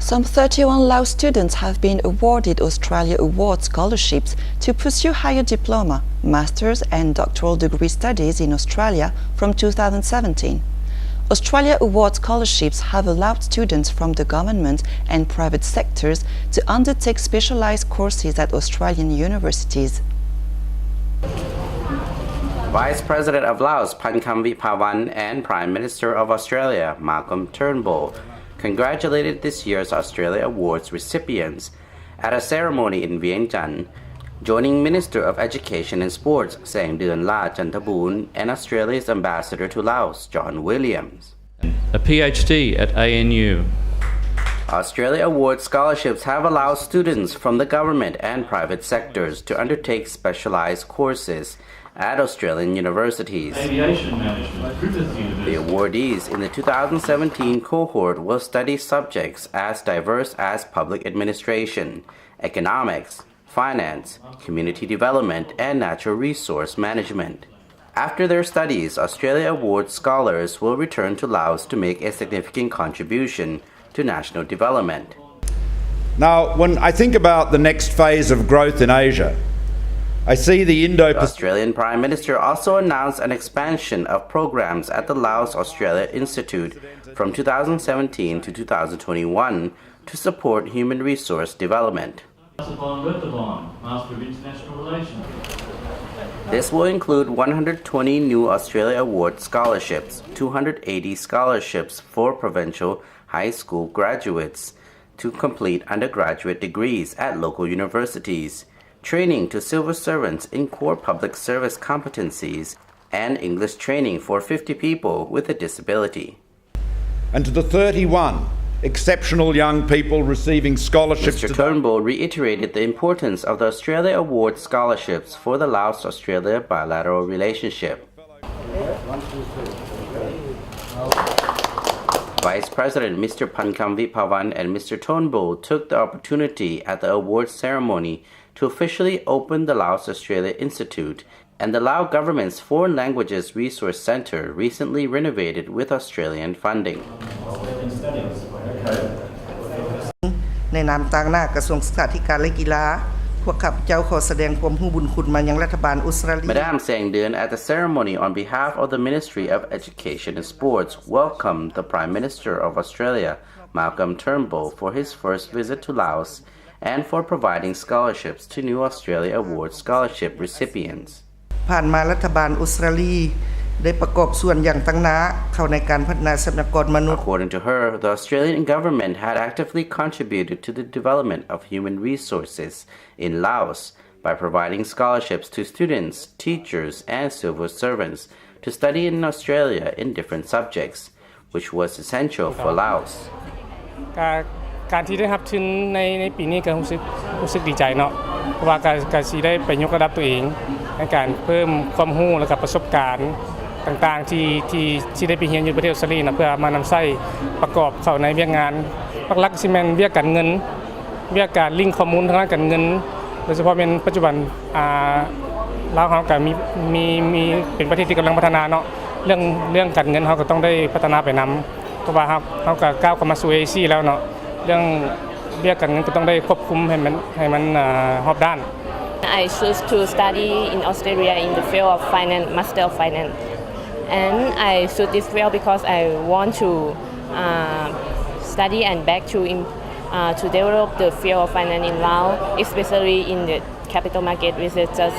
Some 31 Laos students have been awarded Australia Award scholarships to pursue higher diploma, master's and doctoral degree studies in Australia from 2017. Australia Award scholarships have allowed students from the government and private sectors to undertake specialised courses at Australian universities. Vice President of Laos Phankham Viphavanh and Prime Minister of Australia Malcolm Turnbull congratulated this year's Australia Awards recipients at a ceremony in Vientiane, joining Minister of Education and Sports Sengdeuane Lachanthaboun and Australia's Ambassador to Laos John Williams. A PhD at ANU. Australia Awards scholarships have allowed students from the government and private sectors to undertake specialised courses at Australian universities. The awardees in the 2017 cohort will study subjects as diverse as public administration, economics, finance, community development, and natural resource management. After their studies, Australia Awards scholars will return to Laos to make a significant contribution to national development. Now, when I think about the next phase of growth in Asia, I see the The Australian Prime Minister also announced an expansion of programs at the Laos Australia Institute from 2017 to 2021 to support human resource development. This will include 120 new Australia Award scholarships, 280 scholarships for provincial high school graduates to complete undergraduate degrees at local universities, training to civil servants in core public service competencies, and English training for 50 people with a disability. And to the 31 exceptional young people receiving scholarships. Mr. Turnbull reiterated the importance of the Australia Award scholarships for the Laos-Australia bilateral relationship. Vice President Mr. Phankham Viphavanh and Mr. Turnbull took the opportunity at the awards ceremony to officially open the Laos Australia Institute and the Lao government's Foreign Languages Resource Centre, recently renovated with Australian funding. ในนามต่างหน้ากระทรวงศึกษาธิการและกีฬาพวกข้าพเจ้าขอแสดงความรู้บุญคุณมายังรัฐบาลออสเตรเลีย Madam Sengdeuane at the ceremony on behalf of the Ministry of Education and Sports welcomed the Prime Minister of Australia, Malcolm Turnbull, for his first visit to Laos and for providing scholarships to new Australia Award scholarship recipients. ผ่านมารัฐบาลออสเตรเลียได้ประกอบส่วนอย่างตั้งหน้าเข้าในการพัฒนาทรัพยากรมนุษย์ According to her, the Australian government had actively contributed to the development of human resources in Laos by providing scholarships to students, teachers, and civil servants to study in Australia in different subjects, which was essential for Laos. การที่ได้รับทุนในปีนี้ก็รู้สึกดีใจเนาะเพราะว่าการสิได้ไปยกระดับตัวเองในการเพิ่มความรู้และกับประสบการณ์ต่างๆที่ได้ไปเรียนอยู่ประเทศออสเตรเลียนะเพื่อมานำใช้ประกอบเข้าในเวียกงานหลักๆสิแม่นเวียกการเงินเวียกการลิงก์ข้อมูลทางด้านการเงินโดยเฉพาะเป็นปัจจุบันลาวเฮาก็มีเป็นประเทศที่กำลังพัฒนาเนาะเรื่องการเงินเฮาก็ต้องได้พัฒนาไปนำเพราะว่าเฮาก็ก้าวเข้ามาสู่เอเชียแล้วเนาะเรื่องเวียกการเงินก็ต้องได้ควบคุมให้มันรอบด้าน I choose to study in Australia in the field of finance, Master of Finance. And I choose this field because I want to study and back to develop the field of finance in Laos, especially in the capital market, which is just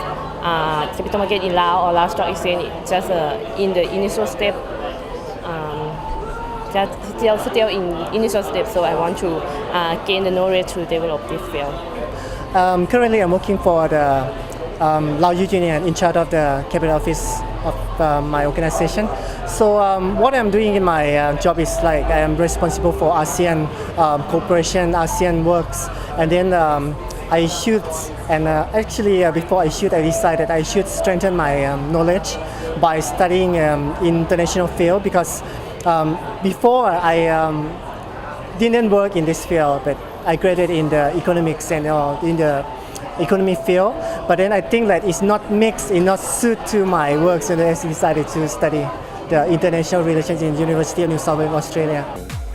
capital market in Laos or Laos Stock Exchange, just in the initial step. Still in initial step, so I want to gain the knowledge to develop this field. Currently, I'm working for the Laos Youth Union in charge of the capital office of my organization. So what I'm doing in my job is like I am responsible for ASEAN cooperation, ASEAN works, and then I should, and actually before I should, I decided I should strengthen my knowledge by studying international field because before I didn't work in this field, but I graduated in the economics and in the economy field. But then I think that it's not mixed, it's not suit to my work, so I decided to study the international relations in University of New South Wales, Australia.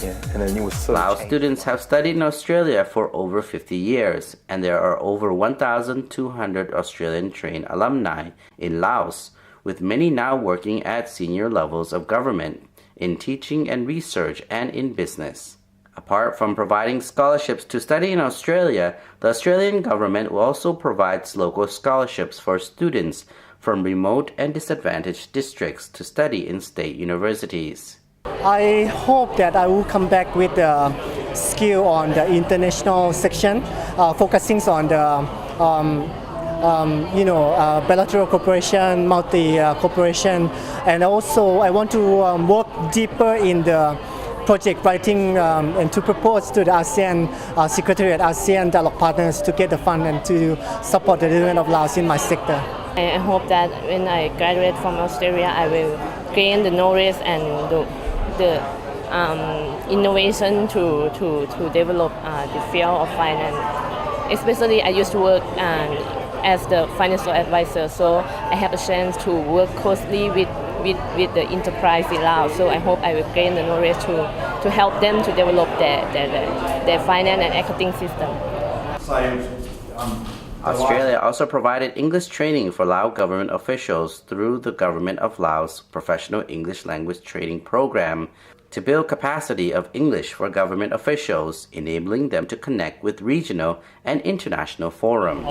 and then it was sort Laos of changed. students have studied in Australia for over 50 years, and there are over 1,200 Australian trained alumni in Laos, with many now working at senior levels of government, in teaching and research, and in business. Apart from providing scholarships to study in Australia, the Australian government also provides local scholarships for students from remote and disadvantaged districts to study in state universities. I hope that I will come back with the skill on the international section, focusing on the bilateral cooperation, multi-cooperation, and also I want to work deeper in the project writing and to propose to the ASEAN Secretariat, ASEAN dialogue partners to get the fund and to support the development of Laos in my sector. I hope that when I graduate from Australia, I will gain the knowledge and the innovation to develop the field of finance. Especially, I used to work as the financial advisor, so I have a chance to work closely with the enterprise in Laos. So I hope I will gain the knowledge to help them to develop their finance and accounting system. Australia also provided English training for Lao government officials through the Government of Laos Professional English Language Training Program to build capacity of English for government officials, enabling them to connect with regional and international forums.